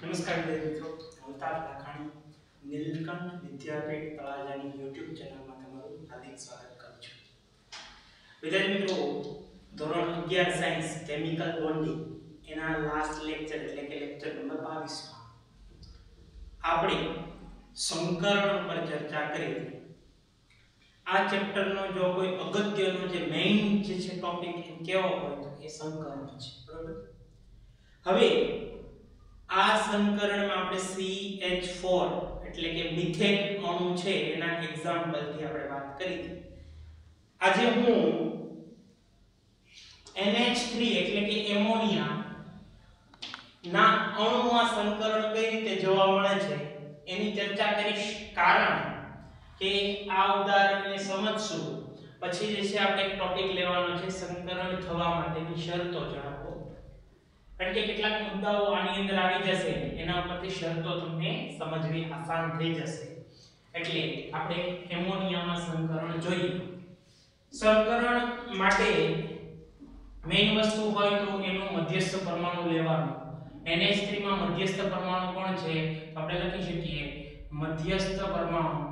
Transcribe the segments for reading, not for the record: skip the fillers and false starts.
નમસ્કાર વિદ્યાર્થી મિત્રો, અલ્તાફ લાખાણી નીલકંઠ વિદ્યાપીઠ તળાજાની YouTube ચેનલમાં તમારું હાર્દિક સ્વાગત કરું છું. વિદ્યાર્થી મિત્રો, ધોરણ 11 સાયન્સ કેમિકલ બોન્ડિંગ એના લાસ્ટ લેક્ચર એટલે કે લેક્ચર નંબર 22 માં આપણે સંકરણ પર ચર્ચા કરી. આ ચેપ્ટરનો જો કોઈ અગત્યનો જે મેઇન જે છે ટોપિક એ કેવો હોય તો એ સંકરણ છે, બરાબર. હવે આ સંકરણમાં આપણે CH4 એટલે કે મિથેન અણુ છે એના એક્ઝામ્પલ થી આપણે વાત કરી હતી. આજે હું NH3 એટલે કે એમોનિયા ના અણુમાં સંકરણ કઈ રીતે જોવા મળે છે એની ચર્ચા કરીશ. કારણ કે આ ઉદાહરણને સમજશું પછી જે છે આપણે એક ટોપિક લેવાનો છે સંકરણ થવા માટેની શરતો જણાવો. કારણ કે કેટલાક મુદ્દાઓ આની અંદર આવી જશે, એના ઉપરથી શરતો તમને સમજવી આસાન થઈ જશે. એટલે આપણે એમોનિયામાં સંકરણ જોઈએ. સંકરણ માટે મેઈન વસ્તુ હોય તો એનું મધ્યસ્થ પરમાણુ લેવાનું. NH3 માં મધ્યસ્થ પરમાણુ કોણ છે? તો આપણે લખી શકીએ મધ્યસ્થ પરમાણુ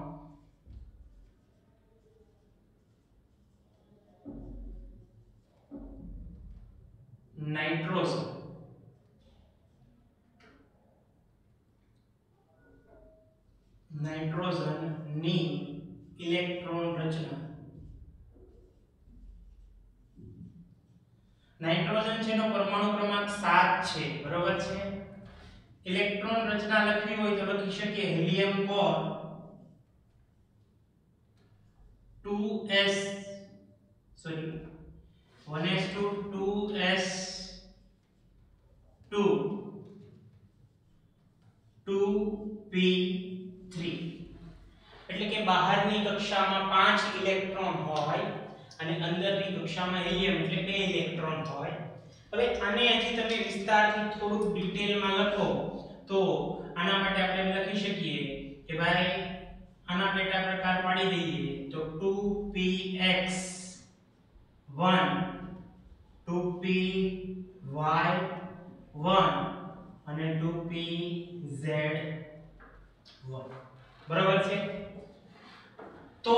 નાઇટ્રોજન. નાઇટ્રોજન ની ઇલેક્ટ્રોન રચના. નાઇટ્રોજન છે નો પરમાણુ ક્રમાંક 7 છે, બરોબર છે. ઇલેક્ટ્રોન રચના લખવી હોય તો લખી શકીએ helium core 2s 1s2 2p3 એટલે કે બહારની કક્ષામાં 5 ઇલેક્ટ્રોન હોય અને અંદરની કક્ષામાં હિલિયમ એટલે 2 ઇલેક્ટ્રોન હોય. હવે આને હજી તમે વિસ્તારથી થોડુંક ડિટેલમાં લખો તો આના માટે આપણે એમ લખી શકીએ કે ભાઈ આના પેટા પ્રકાર પાડી દઈએ તો 2px1 2py1 અને 2pz1, બરાબર છે. તો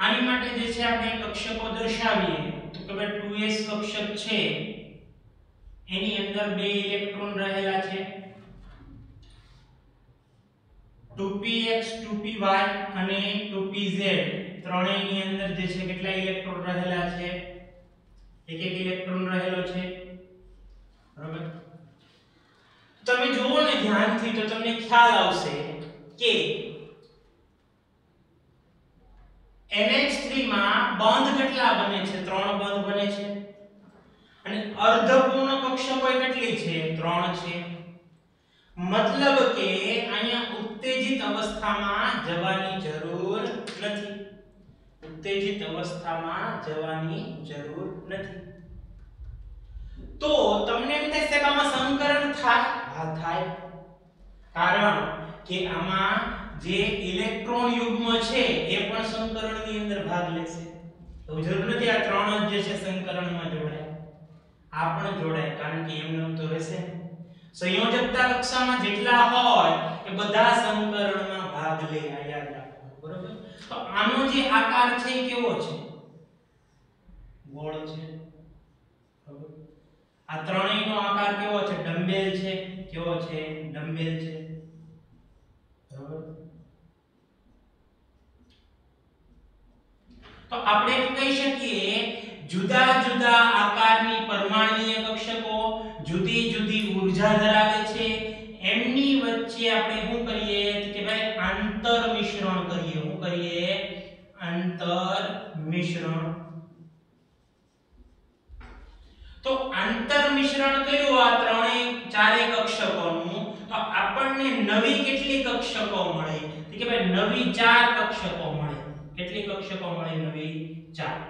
આની માટે જે છે આપણે કક્ષકો દર્શાવીએ તો કે ભાઈ 2s કક્ષક છે એની અંદર 2 ઇલેક્ટ્રોન રહેલા છે. 2px 2py અને 2pz ત્રણેયની અંદર જે છે કેટલા ઇલેક્ટ્રોન રહેલા છે? એક એક ઇલેક્ટ્રોન રહેલો છે, બરાબર. તમે જુઓ ને ધ્યાનથી તો તમને ખ્યાલ આવશે કે NH3 માં બંધ કેટલા બને છે? 3 બંધ બને છે. અને અર્ધપૂર્ણ કક્ષકો કેટલી છે? 3 છે. મતલબ કે અહીંયા ઉત્તેજિત અવસ્થામાં જવાની જરૂર નથી. ઉત્તેજિત અવસ્થામાં જવાની જરૂર નથી. તો તમને એમ થાય કે આમાં સંકરણ થાય? હા, થાય. કારણ કે આમાં જે ઇલેક્ટ્રોન યુગ્મ છે એ પણ સંકરણની અંદર ભાગ લેશે. તો જરૂર નથી આ 3 જ જે છે સંકરણમાં જોડાય. આ પણ જોડાય કારણ કે એમનું તો રહેશે. સંયોજકતા કક્ષામાં જેટલા હોય એ બધા સંકરણમાં ભાગ લે, યાદ રાખો, બરોબર. તો આનો જે આકાર છે એ કેવો છે? ગોળ છે, બરોબર. આ ત્રણેયનો આકાર કેવો છે? ડમ્બેલ છે. કેવો છે? ડમ્બેલ છે, બરોબર. તો આપણે એમ કહી શકીએ જુદા જુદા આકારની પરમાણ્વીય કક્ષકો જુદી જુદી ઊર્જા ધરાવે છે. એમની વચ્ચે આપણે શું કરીએ કે ભાઈ આંતર મિશ્રણ કરીએ. શું કરીએ? આંતર મિશ્રણ. તો આંતર મિશ્રણ કર્યું આ ત્રણેય ચારે કક્ષકોનું તો આપણને નવી કેટલી કક્ષકો મળે? કે ભાઈ નવી 4 કક્ષકો મળે. કેટલી કક્ષકો મળે? નવી 4.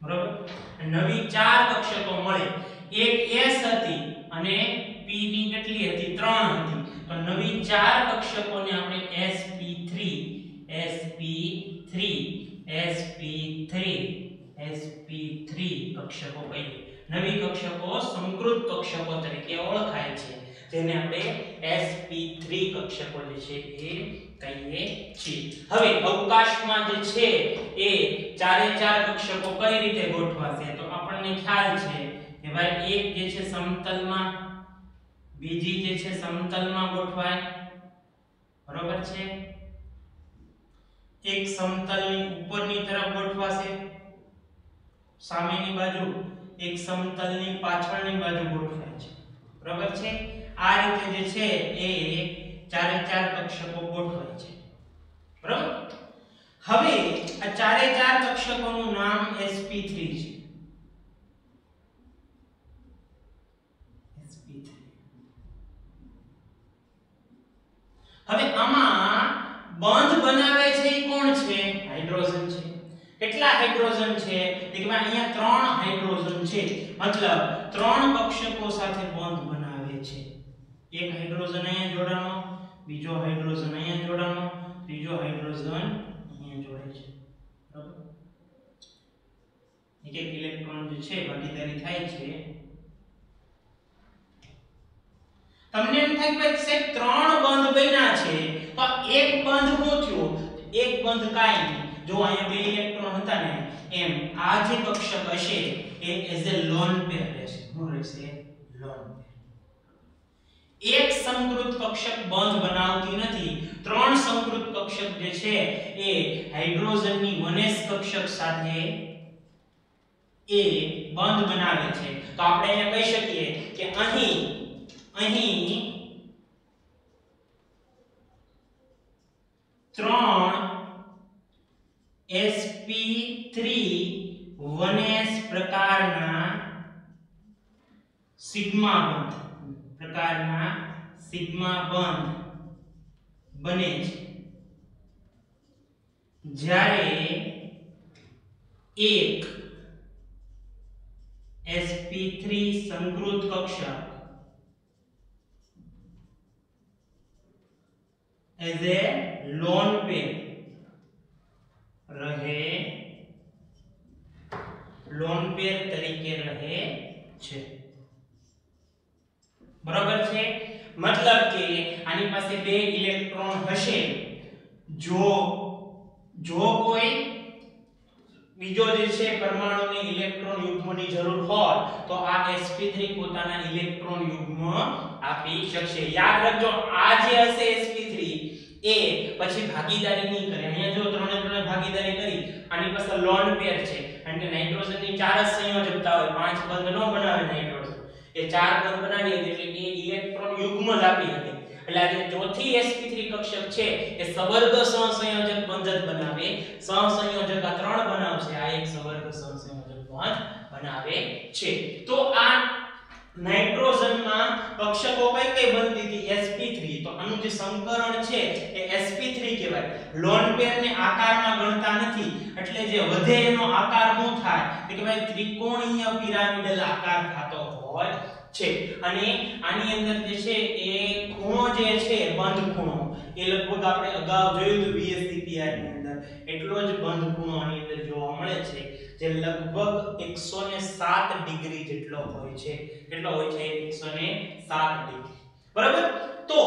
બરોબર. નવી 4 કક્ષકો મળે. એક s હતી અને p ની કેટલી હતી? 3 હતી. તો નવી 4 કક્ષકોને આપણે sp3 sp3 sp3 sp3 કક્ષકો કહીએ. નવી કક્ષકો સમકૃત કક્ષકો તરીકે ઓળખાય છે, જેને આપણે sp3 કક્ષકો જે છે એ કહીએ છીએ. હવે અવકાશમાં જે છે એ ચારે ચાર કક્ષકો કઈ રીતે ગોઠવાશે તો આપણને ખ્યાલ છે કે ભાઈ એક જે છે સમતલમાં, બીજી જે છે સમતલમાં ગોઠવાય, બરોબર છે, એક સમતલની ઉપરની તરફ ગોઠવાશે સામેની બાજુ, એક સમતલની પાછળની બાજુ ગોઠવાય છે, બરોબર છે. આ રીતે જે છે એ ચારે ચાર કક્ષકો ગોઠવાય છે, બરોબર. હવે આ ચારે ચાર કક્ષકોનું નામ sp3 છે. sp3. હવે આમાં બંધ બનાવે છે એ કોણ છે? હાઇડ્રોજન છે. કેટલા હાઇડ્રોજન છે? કે ભાઈ અહીંયા 3 હાઇડ્રોજન છે, મતલબ 3 કક્ષકો સાથે બંધ બનાવે છે. એક હાઇડ્રોજન અહીંયા જોડાણો, બીજો હાઇડ્રોજન અહીંયા જોડાણો, ત્રીજો હાઇડ્રોજન અહીંયા જોડાય છે, બરાબર. એક એક ઇલેક્ટ્રોન જે છે ભાગીદારી થાય છે. તમને એમ થાય કે ભાઈ સાહેબ 3 બંધ બન્યા છે તો એક બંધ શું થયું? એક બંધ કાઈ નહીં, જો અહીંયા બે ઇલેક્ટ્રોન હતા ને એમ આ જે કક્ષક હશે એ એઝ એ લોન પેર રહેશે. શું રહેશે? Lone pair. એક સંકૃત કક્ષક બંધ બનાવતી નથી. 3 સંકૃત કક્ષક જે છે એ હાઇડ્રોજનની 1s કક્ષક સાથે એ બંધ બનાવે છે. તો આપણે અહીંયા કહી શકીએ કે અહીં 3 sp3 1s પ્રકારના સિગ્મા બંધ બને છે, જ્યારે એક sp3 સંકૃત કક્ષક as a lone pair તરીકે રહે છે, બરાબર છે. મતલબ કે આની પાસે બે ઇલેક્ટ્રોન હશે, જો કોઈ બીજો જે છે પરમાણુને ઇલેક્ટ્રોન યુગ્મની જરૂર હોય તો આ sp3 પોતાના ઇલેક્ટ્રોન યુગ્મ આપી શકશે. યાદ રાખજો આ જે હશે sp3 એ પછી ભાગીદારી નહીં કરે. અહીંયા જો ત્રણે ભાગીદારી કરી, આની પાસે લોન પેર છે, કારણ કે નાઇટ્રોજનની 4 જ સંયોજકતા હોય, 5 બંધ ન બનાવે નાઇટ્રોજન, એ 4 બંધ બનાવી એટલે એ ઇલેક્ટ્રોન યુગ્મ જ આપી હતી. એટલે આ જે ચોથી sp3 કક્ષક છે એ સવર્ગ સહસંયોજક બંધ જ બનાવે. સહસંયોજક આ 3 બનાવશે, આ એક સવર્ગ સહસંયોજક બંધ બનાવે છે. તો આ નાઇટ્રોજનમાં કક્ષકો કઈ બનતી હતી? sp3. તો આનું જે સંકરણ છે એ sp3 કહેવાય. લોન પેરને આકારમાં ગણતા નથી, એટલે જે વધે એનો આકાર શું થાય કે ભાઈ ત્રિકોણીય પિરામિડલ આકાર થતો હોય છે. અને આની અંદર જે છે એ ખૂણો જે છે બંધ ખૂણો એ લગભગ આપણે અગાઉ જોયું હતું VSCPR ની અંદર, એટલો જ બંધ ખૂણો આની અંદર જોવા મળે છે, જે લગભગ 107 ડિગ્રી જેટલો હોય છે. કેટલો હોય છે? 107 ડિગ્રી, બરાબર. તો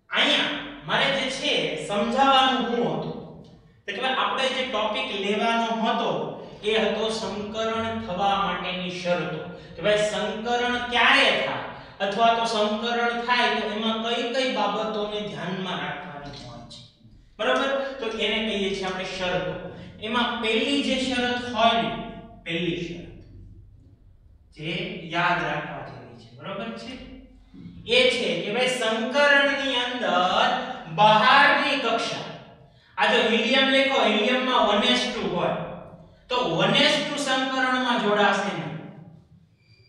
અહીંયા મારે જે છે સમજાવવાનું શું હતું તો કે આપણે જે ટોપિક લેવાનો હતો એ હતો સંકરણ થવા માટેની શરતો. કે ભાઈ સંકરણ ક્યારે થાય અથવા તો સંકરણ થાય તો એમાં કઈ કઈ બાબતોને ધ્યાનમાં રાખવાની હોય છે, બરાબર. તો એને કહીએ છીએ આપણે શરતો. એમાં પહેલી જે શરત હોય ને, પહેલી શરત જે યાદ રાખવા જેવી છે, બરાબર છે, એ છે કે ભાઈ સંકરણની અંદર બહારની કક્ષા, આ જો હિલિયમ લેખો, હિલિયમમાં 1s2 હોય તો 1s2 સંકરણમાં જોડાશે નહીં.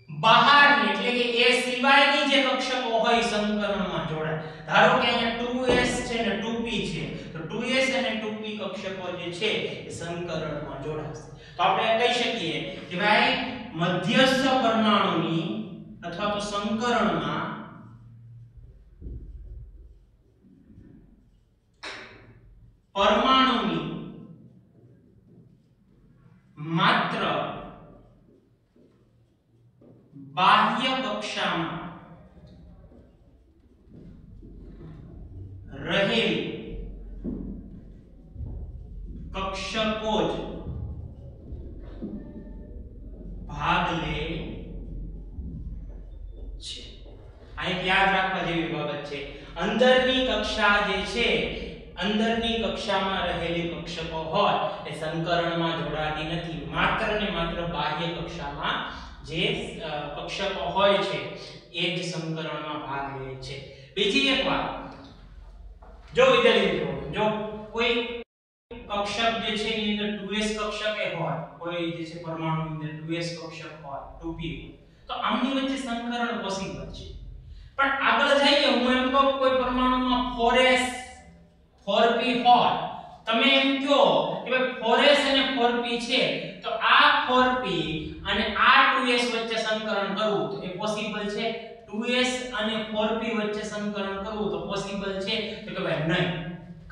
બહારની એટલે કે એ સિવાયની જે કક્ષકો હોય સંકરણમાં જોડાય. ધારો કે અહીંયા 2s છે ને 2p છે, તો 2s અને 2p કક્ષકો જે છે એ સંકરણમાં જોડાશે. તો આપણે કહી શકીએ કે ભાઈ મધ્યસ્થ પરમાણુની અથવા તો સંકરણમાં પરમાણુની માત્ર બાહ્ય કક્ષામાં રહેલી કક્ષકો જ ભાગ લે છે। આ એક યાદ રાખવા જેવી બાબત છે। અંદરની કક્ષા જે છે, અંદરની કક્ષામાં રહેલી કક્ષકો હોય એ સંકરણમાં જોડાતી નથી, માત્ર ને માત્ર બાહ્ય કક્ષામાં જે કક્ષકો હોય છે એ જ સંકરણમાં ભાગ લે છે। બીજી એક વાત, જો વિદ્યાર્થી મિત્રો, જો કોઈ કક્ષક જે છે એની અંદર 2s કક્ષક હોય, કોઈ જે છે પરમાણુની અંદર 2s કક્ષક હોય, 2p, તો આમની વચ્ચે સંકરણ પોસિબલ છે। પણ આગળ જઈએ, હું એમ કહું કોઈ પરમાણુમાં 4s 4p હોય, તમે એમ કહો કે ભાઈ 4s અને 4p છે, તો આ 4p અને આ 2s વચ્ચે સંકરણ કરવું તો એ પોસિબલ છે? 2s અને 4p વચ્ચે સંકરણ કરવું તો પોસિબલ છે? તો કે ભાઈ નહીં,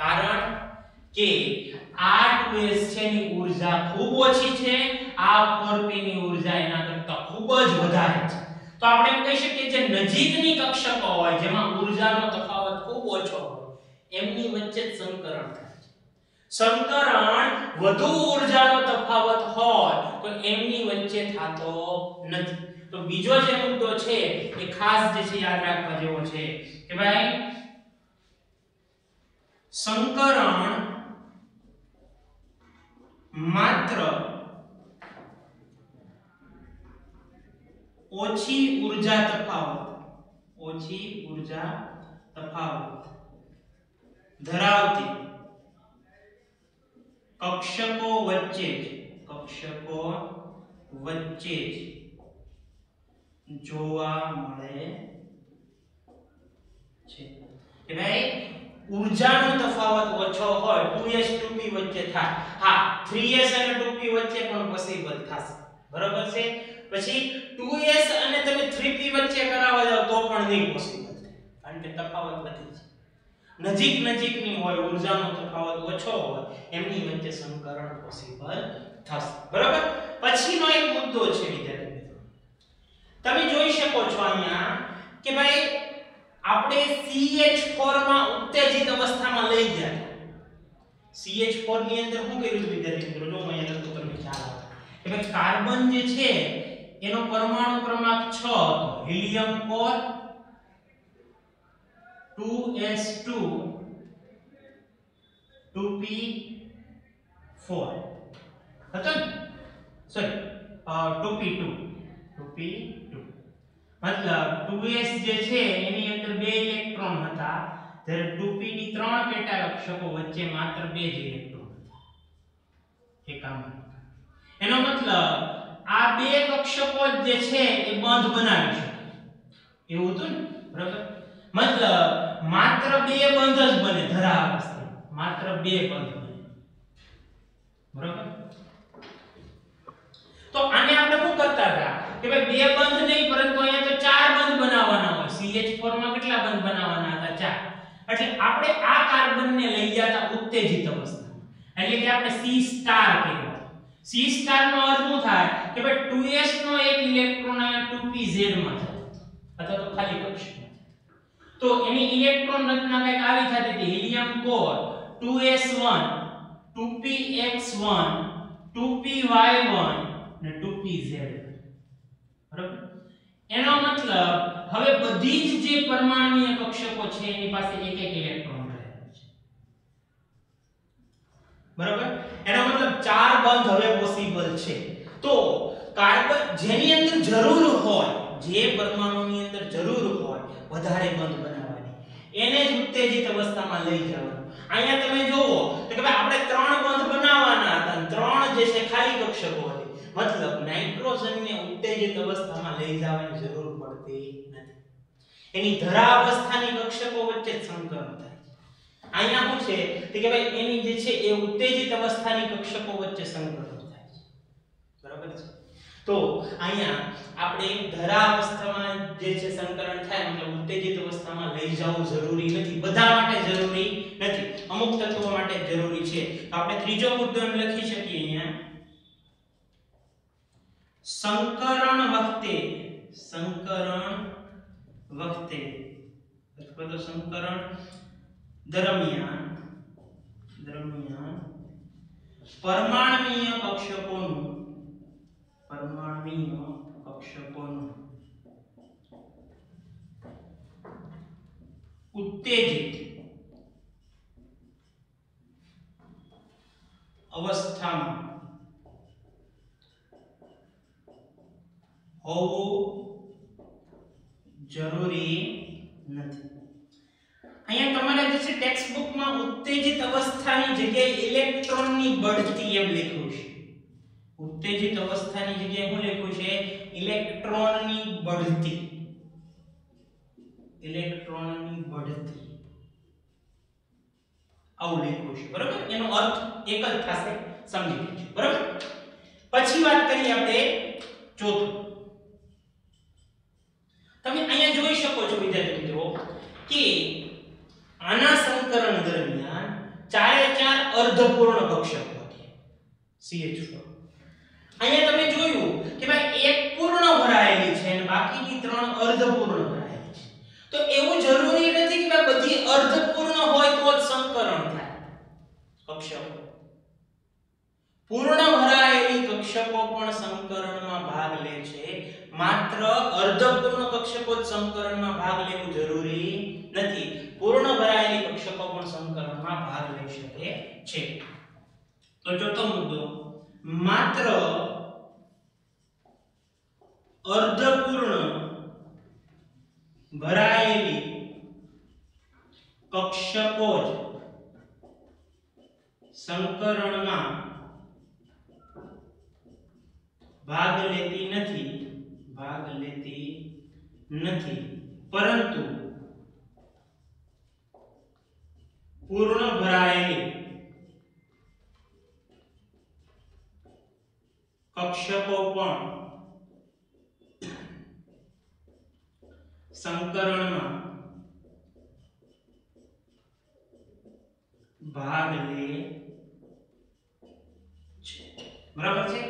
કારણ કે આ 2s છે ની ઊર્જા ખૂબ ઓછી છે, આ 4p ની ઊર્જા એના કરતા ખૂબ જ વધારે છે। તો આપણે એમ કહી શકીએ જે નજીકની કક્ષકો હોય, જેમાં ઊર્જાનો તફાવત ખૂબ ઓછો હોય, એમની વચ્ચે જ સંકરણ થાય છે। સંકરણ વધુ ઊર્જાનો તફાવત હોય તો એમની વચ્ચે થતો નથી। તો બીજો જે મુદ્દો છે એ ખાસ જે છે યાદ રાખવા જેવો છે કે ભાઈ સંકરણ માત્ર ઓછી ઊર્જા તફાવત ધરાવતી કક્ષકો વચ્ચે જ જોવા મળે છે। કે ભાઈ ઊર્જાનો તફાવત ઓછો હોય, 2s 2p વચ્ચે થાય, હા 3s અને 2p વચ્ચે પણ પોસિબલ થશે, બરાબર છે? પછી 2s અને તમે 3p વચ્ચે કરાવવા જાવ તો પણ નહીં પોસિબલ થાય, કારણ કે તફાવત વધી છે। નજીકની હોય, ઊર્જાનો તફાવત ઓછો હોય, એમની વચ્ચે સંકરણ પોસિબલ થશે, બરાબર? પછીનો એક મુદ્દો છે વિદ્યાર્થી મિત્રો, તમે જોઈ શકો છો અહીંયા કે ભાઈ આપણે CH4 માં ઉત્તેજિત અવસ્થામાં લઈ ગયા, CH4 ની અંદર શું કર્યું વિદ્યાર્થી મિત્રો, જો અહીંયા લખું તમને ખ્યાલ આવે કે ભાઈ કાર્બન જે છે એનો પરમાણુ ક્રમાંક 6 હતો, હિલિયમ કોર 2s2 2p4 હતો ને, સોરી 2p2 મતલબ 2s જે છે એની અંદર 2 ઇલેક્ટ્રોન હતા, જ્યારે 2p ની 3 પેટા કક્ષકો વચ્ચે માત્ર 2 જ ઇલેક્ટ્રોન હતા, એકામાં। એનો મતલબ આ 2 કક્ષકો જે છે એ બંધ બનાવી શકે, એવું હતું ને, બરાબર? મતલબ માત્ર 2 બંધ જ બને ધરા અવસ્થામાં, માત્ર 2 બંધ બને, બરાબર? તો આને આપણે શું કરતા હતા કે ભાઈ 2 બંધ નહીં, પરંતુ અહીંયા તો 4 બંધ બનાવવાના હોય, CH4 માં કેટલા બંધ બનાવવાના હતા? 4। એટલે આપણે આ કાર્બનને લઈ ગયા હતા ઉત્તેજિત અવસ્થામાં, એટલે કે આપણે C સ્ટાર કહેવાય। C સ્ટાર નો અર્થ શું થાય કે ભાઈ 2s નો એક ઇલેક્ટ્રોન અહીંયા 2pz માં જાય અથવા તો ખાલી કક્ષામાં, તો એની ઇલેક્ટ્રોન રચના કંઈક આવી થતી હતી, helium core 2s1 2px1 2py1 ને 2pz, બરાબર? એનો મતલબ હવે બધી જ જે પરમાણુય કક્ષકો છે એની પાસે એક એક ઇલેક્ટ્રોન રહેલો છે, બરાબર? એનો મતલબ 4 બંધ હવે પોસિબલ છે। તો કાર્બન જેની અંદર જરૂર હોય, જે પરમાણુની અંદર જરૂર હોય વધારે બંધ બનાવવાની, એને જ ઉત્તેજિત અવસ્થામાં લઈ જવાનું। અહીંયા તમે જોવો તો કે ભાઈ આપણે 3 બંધ બનાવવાના હતા, 3 જે છે ખાલી કક્ષકો હતી, મતલબ નાઇટ્રોજનને ઉત્તેજિત અવસ્થામાં લઈ જવાની જરૂર પડતી નથી, એની ધરા અવસ્થાની કક્ષકો વચ્ચે જ સંકરણ થાય છે। અહીંયા શું છે કે ભાઈ એની જે છે એ ઉત્તેજિત અવસ્થાની કક્ષકો વચ્ચે સંકરણ થાય છે, બરાબર છે? તો અહીંયા આપણે ધરા અવસ્થામાં જે છે સંકરણ થાય, મતલબ ઉત્તેજિત અવસ્થામાં લઈ જવું જરૂરી નથી, બધા માટે જરૂરી નથી, અમુક તત્વો માટે જરૂરી છે। તો આપણે ત્રીજો મુદ્દો એમ લખી શકીએ અહીંયા, સંકરણ વખતે સંકરણ વખતે અથવા તો સંકરણ દરમિયાન પરમાણ્વીય કક્ષકોનું ઉત્તેજિત અવસ્થામાં હોવું જરૂરી નથી. અહીંયા તમારે જે છે ટેક્સ્ટ બુકમાં ઉત્તેજિત અવસ્થાની જગ્યાએ ઇલેક્ટ્રોનની બઢતી એમ લખ્યું છે. ઉત્તેજિત અવસ્થાની જગ્યાએ શું લખ્યું છે? ઇલેક્ટ્રોનની બઢતી. આવું લખ્યું છે. બરાબર? એનો અર્થ એક જ થશે, સમજી લેજો. બરાબર? પછી વાત કરીએ આપણે ચોથું. તમે અહીંયા જોઈ શકો છો વિદ્યાર્થી મિત્રો કે આના સંકરણ દરમિયાન ચારે ચાર અર્ધપૂર્ણ કક્ષકો હતા CH4. અહીંયા તમે જોયું કે ભાઈ એક પૂર્ણ ભરાયેલી છે અને બાકીની ત્રણ અર્ધપૂર્ણ ભરાયેલી છે. તો એવું જરૂરી નથી કે ભાઈ બધી અર્ધપૂર્ણ હોય તો જ સંકરણ થાય. કક્ષકો પૂર્ણ ભરાયેલી કક્ષકો પણ સંકરણમાં ભાગ લે છે. માત્ર અર્ધપૂર્ણ કક્ષકો જ સંકરણમાં ભાગ લેવું જરૂરી નથી. પૂર્ણ ભરાયેલી કક્ષકો પણ સંકરણમાં ભાગ લઈ શકે છે. તો ચોથો મુદ્દો, માત્ર અર્ધપૂર્ણ ભરાયેલી કક્ષકો જ સંકરણમાં ભાગ લેતી નથી, પરંતુ પૂર્ણ ભરાયેલી કક્ષકો પણ સંકરણમાં ભાગ લે છે. બરાબર છે?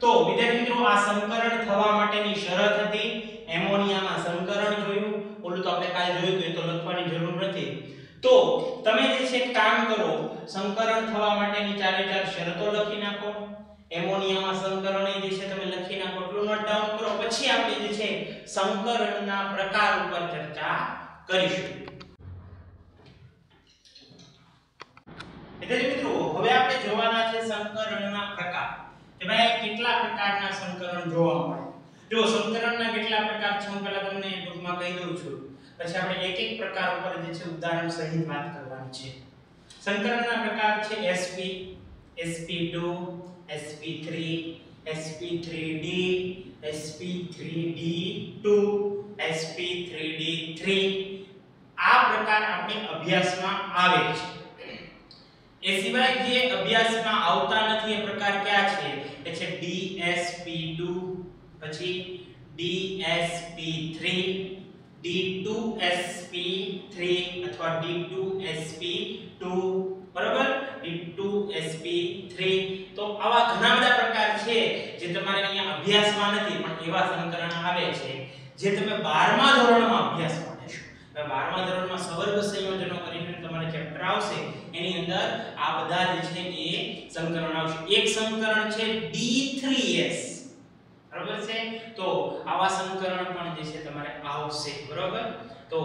તો વિદ્યાર્થી મિત્રો આ સંકરણ થવા માટેની શરત હતી. એમોનિયામાં સંકરણ જોયું, ઓલું તો આપણે કાલે જોયું તો એ તો લખવાની જરૂર નથી. તો તમે જે છે કામ કરો, સંકરણ થવા માટેની ચારે ચાર શરતો લખી નાખો. એમોનિયામાં સંકરણ એ જે છે તમે લખી નાખો, એટલું નોટ ડાઉન કરો. પછી આપણે જે છે સંકરણના પ્રકાર ઉપર ચર્ચા કરીશું. એટલે મિત્રો હવે આપણે જોવાના છે સંકરણના પ્રકાર. કે ભાઈ કેટલા પ્રકારના સંકરણ જોવા મળે. જો સંકરણના કેટલા પ્રકાર છે હું પહેલા તમને ટૂંકમાં કહી દઉં છું. પછી આપણે એક એક પ્રકાર ઉપર જે છે ઉદાહરણ સહિત વાત કરવાની છે. સંકરણના પ્રકાર છે sp, sp2, sp3, sp3d, sp3d2, sp3d3. આ પ્રકાર આપણે અભ્યાસમાં આવે છે. એ સિવાય જે અભ્યાસમાં આવતા નથી એ પ્રકાર કયા છે? એ છે dsp2, પછી dsp3, d2sp3 અથવા d2sp2. બરાબર? d2sp3. તો આવા ઘણા બધા પ્રકાર છે જે તમારે અહીંયા અભ્યાસમાં નથી પણ એવા સંકરણ આવે છે જે તમે 12મા ધોરણમાં અભ્યાસમાં લેશો. 12મા ધોરણમાં સવર્ગ સંયોજનો કરીને તમારે ચેપ્ટર આવશે, એની અંદર આ બધા જે છે એ સંકરણ આવશે. એક સંકરણ છે d3s. બરાબર છે? તો આવા સંકરણ પણ જે છે તમારે આવશે. બરાબર? તો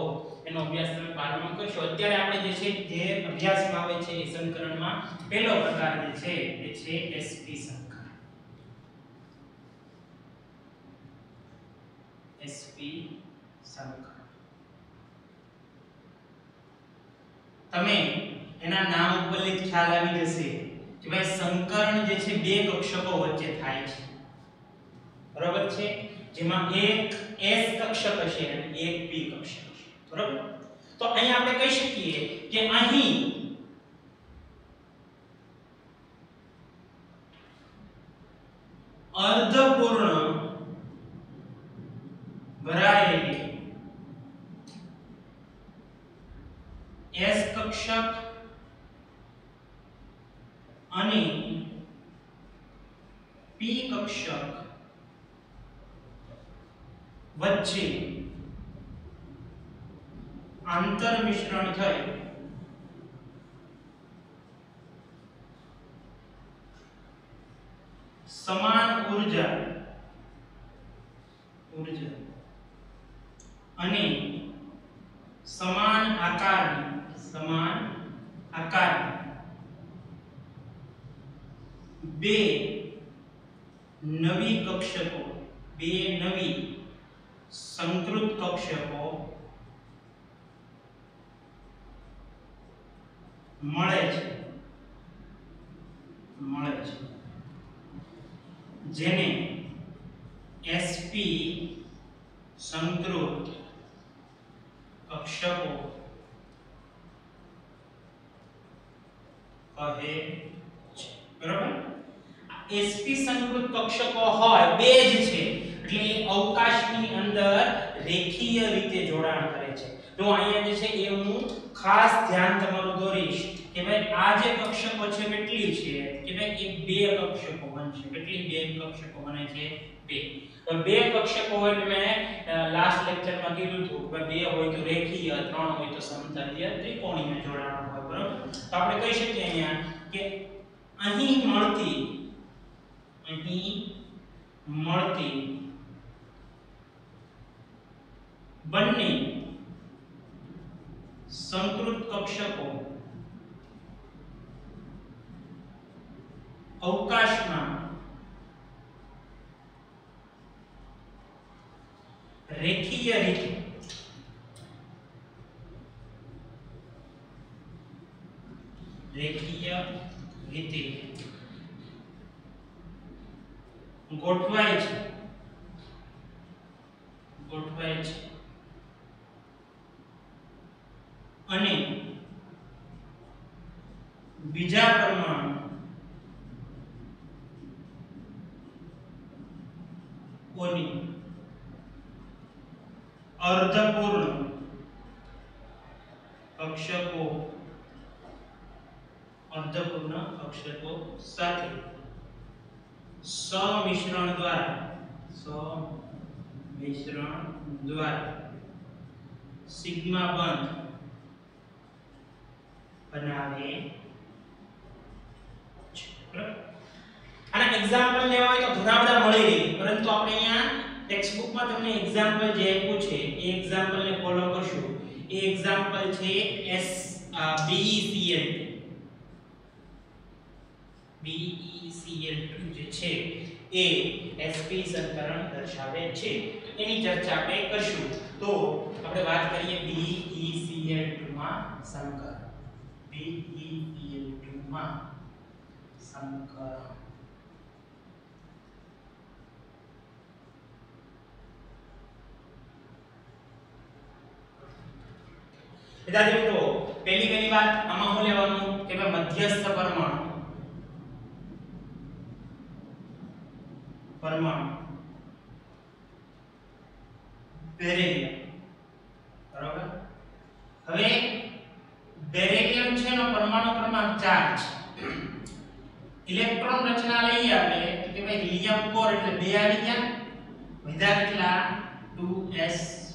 એનો અભ્યાસ તમે 12માં કરશો. અત્યારે આપણે જે છે જે અભ્યાસમાં આવે છે એ સંકરણમાં પહેલો પ્રકાર જે છે એ છે sp સંકરણ. sp સંકરણ તમે એના નામ ઉપરથી ખ્યાલ આવી જશે કે ભાઈ સંકરણ જે છે બે કક્ષકો વચ્ચે થાય છે. બરાબર છે? જેમાં એક s કક્ષક હશે અને એક p કક્ષક હશે. બરાબર? તો અહીંયા આપણે કહી શકીએ કે અહીં અર્ધપૂર્ણ ભરાયેલી s કક્ષક અને p કક્ષક વચ્ચે આંતર મિશ્રણ થઈ સમાન ઊર્જા અને સમાન આકારની બે નવી સંકૃત કક્ષકો મળે છે જેને sp સંકૃત કક્ષકો કહે છે બરાબર sp સંકૃત કક્ષકો હોય બે જ છે એટલે અવકાશની અંદર રેખીય રીતે જોડાણ કરે છે તો અહીંયા જે છે એ હું ખાસ ધ્યાન તમારું દોરીશ કે ભાઈ આ જે કક્ષકો છે કેટલી છે કે ભાઈ એ બે કક્ષકો બનશે કેટલી બે કક્ષકો બને છે બે તો બે કક્ષકો હોય એટલે મેં લાસ્ટ લેક્ચરમાં કીધું હતું કે બે હોય તો રેખીય ત્રણ હોય તો સમતલીય ત્રિકોણીય જોડાણ હોય બરાબર તો આપણે કહી શકીએ અહીંયા કે અહીં મળતી બંને સંકૃત કક્ષકો અવકાશમાં રેખીય રીતે ગોઠવાય છે અને બીજા પરમાણુ ઓની અર્ધપૂર્ણ કક્ષકો સાથે સમિશ્રણ દ્વારા સિગ્મા બંધ બનાવે છે આના એક્ઝામ્પલ લેવા હોય તો ઘણા બધા મળી રહે પરંતુ આપણે અહીંયા ટેક્સ્ટ બુકમાં તમને એક્ઝામ્પલ જે આપ્યું છે એ એક્ઝામ્પલને ફોલો કરશું એ એક્ઝામ્પલ છે BeCl2 જે છે એ sp સંકરણ દર્શાવે છે તો એની ચર્ચા આપણે કરશું તો આપણે વાત કરીએ BeCl2 માં સંકરણ વિદ્યાર્થી મિત્રો પહેલી વાત આમાં શું લેવાનું કે ભાઈ મધ્યસ્થ પરમાણુ બેરિલિયમ બરાબર હવે બેરિલિયમ છે નો પરમાણુ ક્રમાંક 4 છે ઇલેક્ટ્રોન રચના લઈએ આપણે તો કે ભાઈ હિલિયમ કોર એટલે 2 આવી ગયા વધ્યા કેટલા 2s2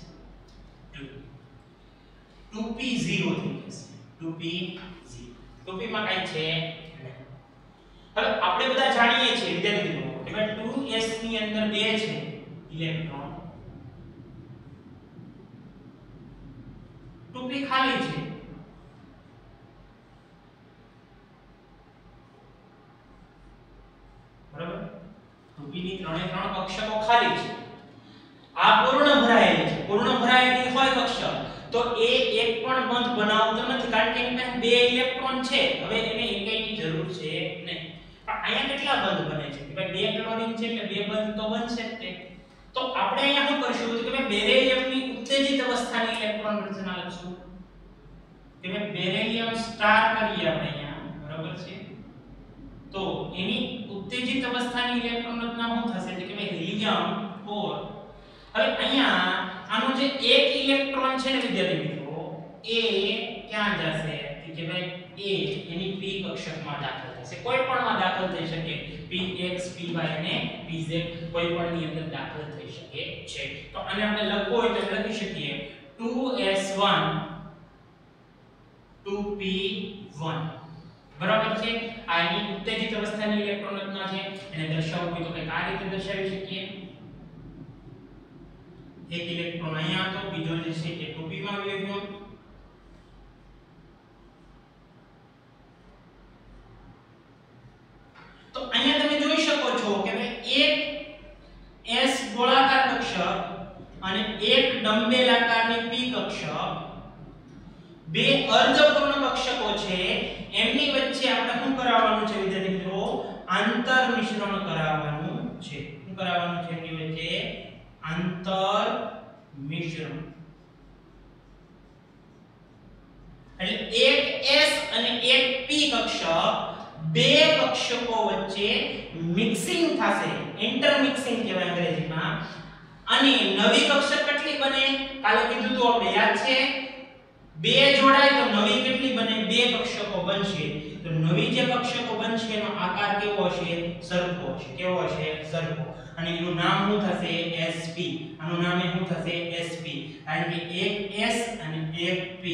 2p0 થઈ જશે 2p માં કઈ છે હવે આપણે બધા જાણીએ છીએ વિદ્યાર્થી મિત્રો કે ભાઈ 2s ની અંદર 2 છે ઇલેક્ટ્રોન 2p ખાલી છે બરાબર 2p ની ત્રણે ત્રણ કક્ષકો ખાલી છે આ પૂર્ણ ભરાયેલી હોય કક્ષક તો એ એક પણ બંધ બનાવતો નથી કારણ કે એની પાસે 2 ઇલેક્ટ્રોન છે હવે એને એકની જરૂર છે નહીં પણ અહીંયા કેટલા બંધ બને છે કે ભાઈ 2 ક્લોરીન છે એટલે 2 બંધ તો બનશે જ તે તો આપણે અહીંયા શું કરશું કે ભાઈ બેરિલિયમની ઉત્તેજિત અવસ્થાની ઇલેક્ટ્રોન રચના લખશું કે ભાઈ બેરિલિયમ સ્ટાર કરીએ આપણે અહીંયા બરાબર છે તો એની ઉત્તેજિત અવસ્થાની ઇલેક્ટ્રોન રચના શું થશે કે ભાઈ હિલિયમ 4 હવે અહીંયા આનો જે એક ઇલેક્ટ્રોન છે ને વિદ્યાર્થી મિત્રો એ ક્યાં જશે કે ભાઈ એ એની p કક્ષકમાં દાખલ થશે, કોઈ પણમાં દાખલ થઈ શકે, px py અને pz કોઈ પણની અંદર દાખલ થઈ શકે છે. તો આને આપણે લખવું હોય તો લખી શકીએ 2s1 2p1. બરાબર છે. આ એની ઉત્તેજિત અવસ્થાની ઇલેક્ટ્રોન રચના છે. એને દર્શાવવું હોય તો કંઈક આ રીતે દર્શાવી શકીએ. એક ઇલેક્ટ્રોન અહીંયા હતો, બીજો જે છે એ 2p માં આવી ગયો. તો અહીંયા તમે જોઈ શકો છો કે એક s ગોળાકાર કક્ષક અને એક ડમ્બેલ આકારની p કક્ષક, બે અર્ધપૂર્ણ કક્ષકો છે, એમની વચ્ચે આપણે શું કરાવવાનું છે વિદ્યાર્થી મિત્રો? આંતર મિશ્રણ કરાવવાનું છે. શું કરાવવાનું છે એમની વચ્ચે? આંતર મિશ્રણ. એટલે એક s અને એક p કક્ષક, બે કક્ષકો વચ્ચે મિક્સિંગ થશે, ઇન્ટરમિક્સિંગ કહેવાય અંગ્રેજીમાં. અને નવી કક્ષક કેટલી બને? કાલે કીધું તો આપણે યાદ છે, બે જોડાય તો નવી કેટલી બને? બે કક્ષકો બનશે. તો નવી જે કક્ષકો બનશે એનો આકાર કેવો હશે? સરખો હશે. કેવો હશે? સરખો. અને એનું નામ શું થશે? sp. આનું નામ શું થશે? sp. કારણ કે એક s અને એક p,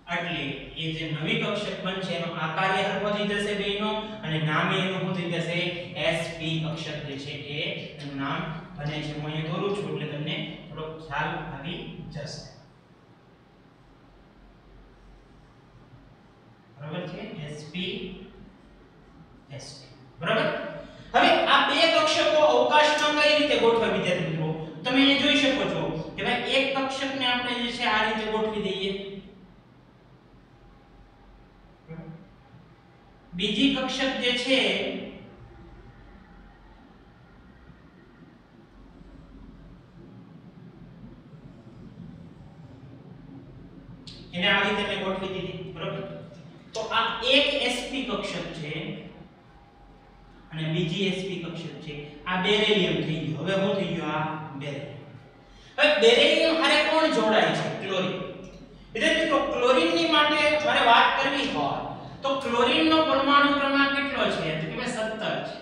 એટલે એ જે નવી કક્ષક બનશે એનો આકાર એ સરખો થઈ જશે બેયનો, અને નામે એનું શું થઈ જશે? sp કક્ષક જે છે એ એનું નામ બને છે. હું અહીંયા દોરું છું એટલે તમને થોડો ખ્યાલ આવી જશે. બરાબર છે? sp sp. બરાબર. હવે આ બે કક્ષકો અવકાશમાં કઈ રીતે ગોઠવાય વિદ્યાર્થી મિત્રો? તમે એ જોઈ શકો છો કે ભાઈ એક કક્ષકને આપણે જે છે આ રીતે ગોઠવી દઈએ, બીજી કક્ષક જે છે એને આ રીતે મેં ગોઠવી દીધી. બરાબર. તો આ એક sp કક્ષક છે અને બીજી sp કક્ષક છે. આ બેરિલિયમ થઈ ગયો. હવે શું થઈ ગયો? આ બેરિલિયમ. હવે બેરિલિયમ હારે કોણ જોડાય છે? ક્લોરીન. એટલે મિત્રો ક્લોરીનની માટે મારે વાત કરવી હોય તો ક્લોરીનનો પરમાણુ ક્રમાંક કેટલો છે? તો કે ભાઈ 17 છે.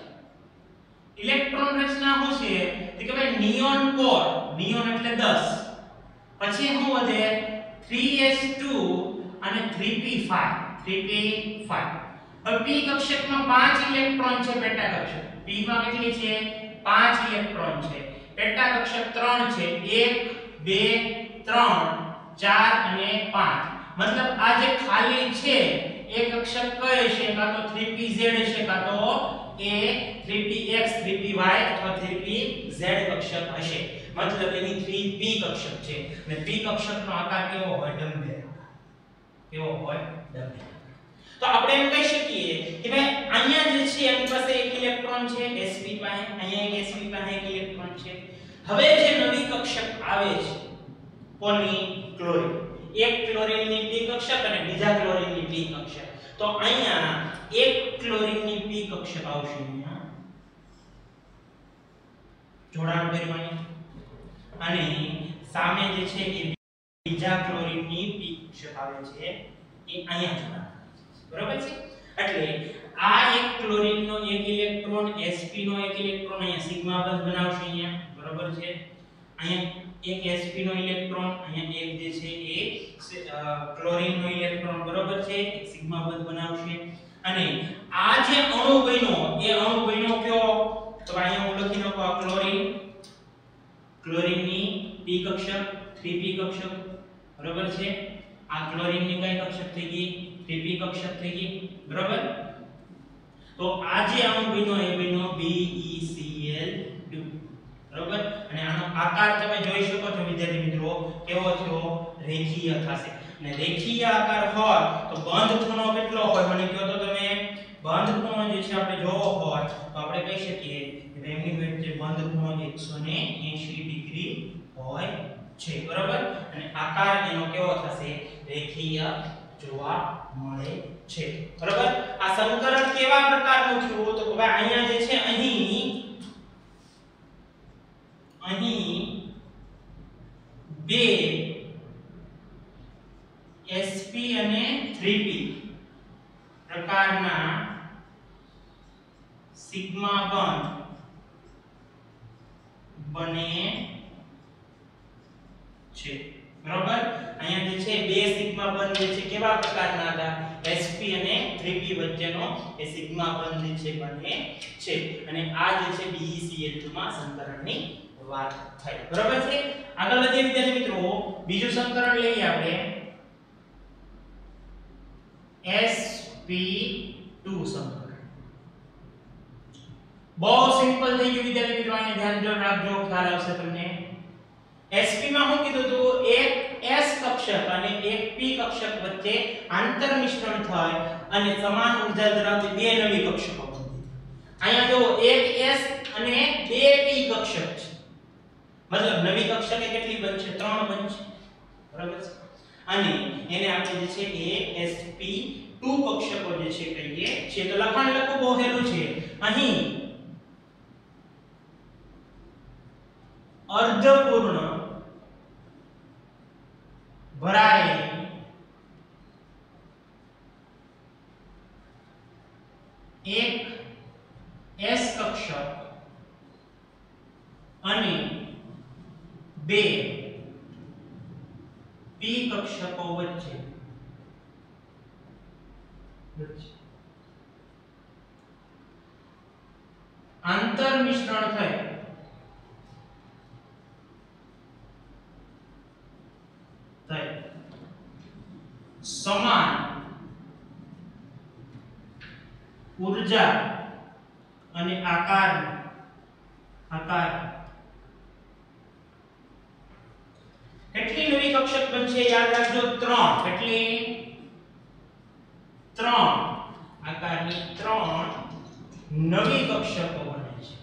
ઇલેક્ટ્રોન રચના શું છે? તો કે ભાઈ નિયોન કોર. નિયોન એટલે 10. પછી શું વધે? 3s2 અને 3p5. 3p5. હવે p કક્ષકમાં 5 ઇલેક્ટ્રોન છે. પેટા કક્ષક p માં કેટલી છે? 5 ઇલેક્ટ્રોન છે. પેટા કક્ષક 3 છે. 1 2 3 4 અને 5. મતલબ આ જે ખાલી છે એ કક્ષક કઈ છે? કાં તો 3pz હશે, કાં તો એ 3px 3py અથવા 3pz કક્ષક હશે. મતલબ એની 3p કક્ષક છે. અને p કક્ષકનો આકાર કેવો હોય? ડમ્બેલ. કેવો હોય? ડમ્બેલ. તો આપણે એમ કહી શકીએ કે ભાઈ અહીંયા જે છે એની પાસે એક ઇલેક્ટ્રોન છે sp પાસે, અહીંયા એક sp પાસે એક ઇલેક્ટ્રોન છે. હવે જે નવી કક્ષક આવે છે કોની? ક્લોરીન. એક ક્લોરીનની p કક્ષક અને બીજા ક્લોરીનની p કક્ષક. તો અહીંયા એક ક્લોરીનની p કક્ષક આવશે, અહીંયા જોડાણ કર્યું, અને સામે જે છે એ બીજા ક્લોરીનની p કક્ષક આવે છે એ અહીંયા જોડાણ. બરાબર છે. એટલે આ એક ક્લોરીનનો એક ઇલેક્ટ્રોન, sp નો એક ઇલેક્ટ્રોન અહીંયા સિગ્મા બંધ બનાવશે અહીંયા. બરાબર છે. અહીંયા એક sp નો ઇલેક્ટ્રોન, અહીંયા એક જે છે એ ક્લોરીન નો ઇલેક્ટ્રોન. બરાબર છે. એક સિગ્મા બંધ બનાવશે. અને આ જે અણુ બન્યો એ અણુ બન્યો કયો? તો અહીંયા હું લખી નાખું આ ક્લોરીન. ક્લોરીનની p કક્ષક 3p કક્ષક. બરાબર છે. આ ક્લોરીનની કઈ કક્ષક થઈ ગઈ? 3p કક્ષક થઈ ગઈ. બરાબર. તો આ જે અણુ બન્યો એ બન્યો BeCl2. બરાબર. અને આનો આકાર તમે જોઈ શકો છો વિદ્યાર્થી મિત્રો કેવો થયો? રેખીય થશે. અને રેખીય આકાર હોય તો બંધ ખૂણો કેટલો હોય? મને કહો તો તમે. બંધ ખૂણો જે છે આપણે જોવો હોય તો આપણે કહી શકીએ કે એમની વચ્ચે બંધ ખૂણો 180 ડિગ્રી હોય છે. બરાબર. અને આકાર એનો કેવો થશે? રેખીય જોવા મળે છે. બરાબર. આ સંકરણ કેવા પ્રકારનું થયું? તો ભાઈ અહીંયા જે છે અહીં બે sp અને 3p સિગ્મા બંધ બને છે, બરોબર। અહીંયા જે છે બે સિગ્મા બંધ જે છે કેવા પ્રકારના હતા, sp અને 3p વચ્ચેનો એ સિગ્મા બંધ જે છે બને છે, અને આ જે છે BeCl2 માં સંકરણની વાત થઈ, બરોબર છે। આગળ વધીએ વિદ્યાર્થી મિત્રો, બીજું સંકરણ લઈએ આપણે sp2 સંકરણ। બહુ સિમ્પલ થઈ ગયું વિદ્યાર્થી મિત્રો, આને ધ્યાન રાખજો, ખ્યાલ આવશે તમને। sp માં હું કીધું તો એક s કક્ષક અને એક p કક્ષક વચ્ચે આંતર મિશ્રણ થાય અને સમાન ઊર્જા ધરાવતી બે નવી કક્ષકો બને। અહીંયા જો એક s અને બે p કક્ષક છે, મતલબ નવી કક્ષક કેટલી બનશે, 3 બનશે, બરાબર છે। અને એને આપણે જે છે એ sp2 કક્ષકો જે છે કહીએ છીએ। તો લખાણ લખવું બહુ સહેલું છે। અહીં અર્ધપૂર્ણ ભરાયેલી એક s કક્ષક અને બે p કક્ષકો વચ્ચે આંતર મિશ્રણ થાય સમાન ઊર્જા અને આકાર કેટલી નવી કક્ષક બનશે, યાદ રાખજો 3। કેટલી? 3 આકારની 3 નવી કક્ષકો બને છે,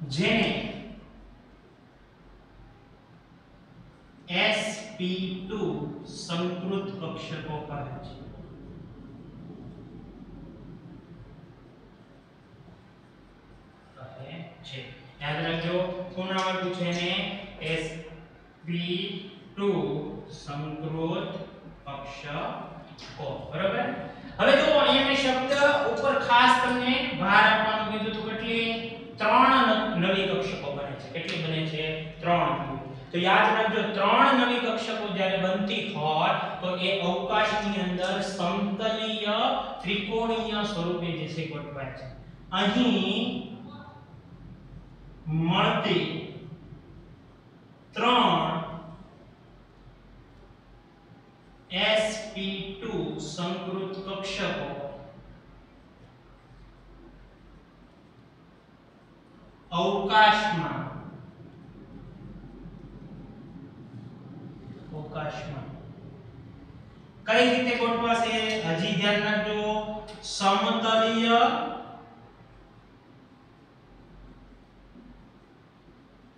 જેને sp2 સંકૃત કક્ષકો કહે છે। યાદ રાખજો, પુનરાવર્તન છે ને sp2 સંકૃત કક્ષકો, બરાબર। હવે જો અહીંયા મેં શબ્દ ઉપર ખાસ તમને ભાર આપવાનું કીધું તો કેટલી 3 નવી કક્ષકો બને છે। કેટલી બને છે? 3। તો યાદ રાખજો, 3 નવી કક્ષકો જ્યારે બનતી હોય તો એ અવકાશની અંદર સમતલીય ત્રિકોણીય સ્વરૂપે જે છે ગોઠવાય છે। અહીં મળતી 3 sp2 સંકૃત કક્ષકો અવકાશમાં કઈ રીતે ગોઠવાશે, હજી ધ્યાન રાખજો, સમતલીય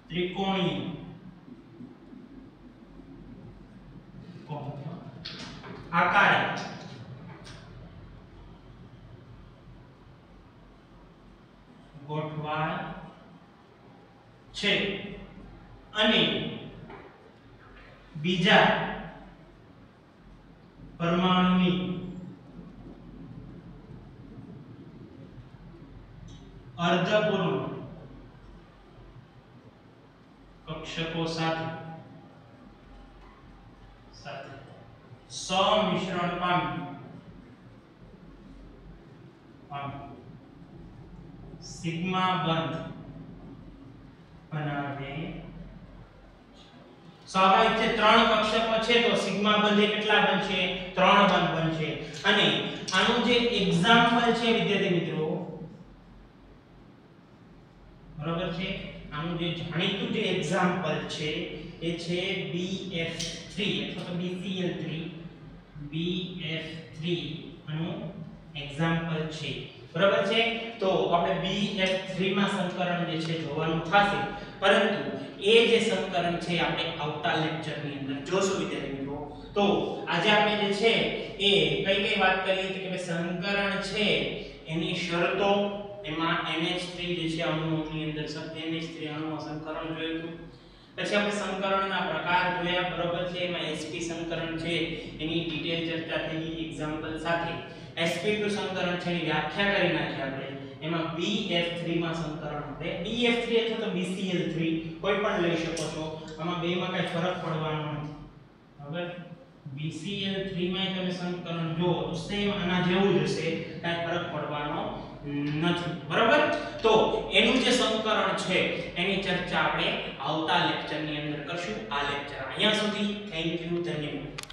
ત્રિકોણીય આકારે ગોઠવાય છે અને બીજા પરમાણુની અર્ધપૂર્ણ કક્ષકો સાથે સમિશ્રણ પામી સિગ્મા બંધ બનાવે। સ્વાભાવિક છે, 3 કક્ષકો છે તો સિગ્મા બંધ કેટલા બનશે? 3 બંધ બનશે। અને આનું જે એક્ઝામ્પલ છે વિદ્યાર્થી મિત્રો, બરાબર છે, આનું જે જાણીતું જે એક્ઝામ્પલ છે એ છે BF3 અથવા તો BCl3 આનું એક્ઝામ્પલ છે, બરાબર છે। તો આપણે BF3 માં સંકરણ જે છે જોવાનું થશે, પરંતુ એ જે સંકરણ છે આપણે આવતા લેક્ચરની અંદર જોશું વિદ્યાર્થી મિત્રો। તો આજે આપણે જે છે એ કઈ વાત કરી કે સંકરણ છે એની શરતો, એમાં NH3 જે છે અણુઓની અંદર NH3 અણુઓ સંકરણ જોયું હતું, પછી આપણે સંકરણના પ્રકાર જોયા, બરોબર છે. એમાં sp સંકરણ છે એની ડિટેલ ચર્ચા થઈ એક્ઝામ્પલ સાથે. sp2 સંકરણ છે એની વ્યાખ્યા કરી નાખી આપણે. એમાં bf3 માં સંકરણ આપણે bf3 અથવા તો bcl3 કોઈ પણ લઈ શકો છો, આમાં બેમાં કઈ ફરક પડવાનો નથી. હવે bcl3 માં તમે સંકરણ જો તો સેમ આના જેવું જ હશે, કઈ ફરક પડવાનો નથી, બરાબર. તો એનું જે સંકરણ છે એની ચર્ચા આપણે આવતા લેક્ચરની અંદર કરશું. આ લેક્ચર અહીંયા સુધી. થેન્ક યુ, ધન્યવાદ.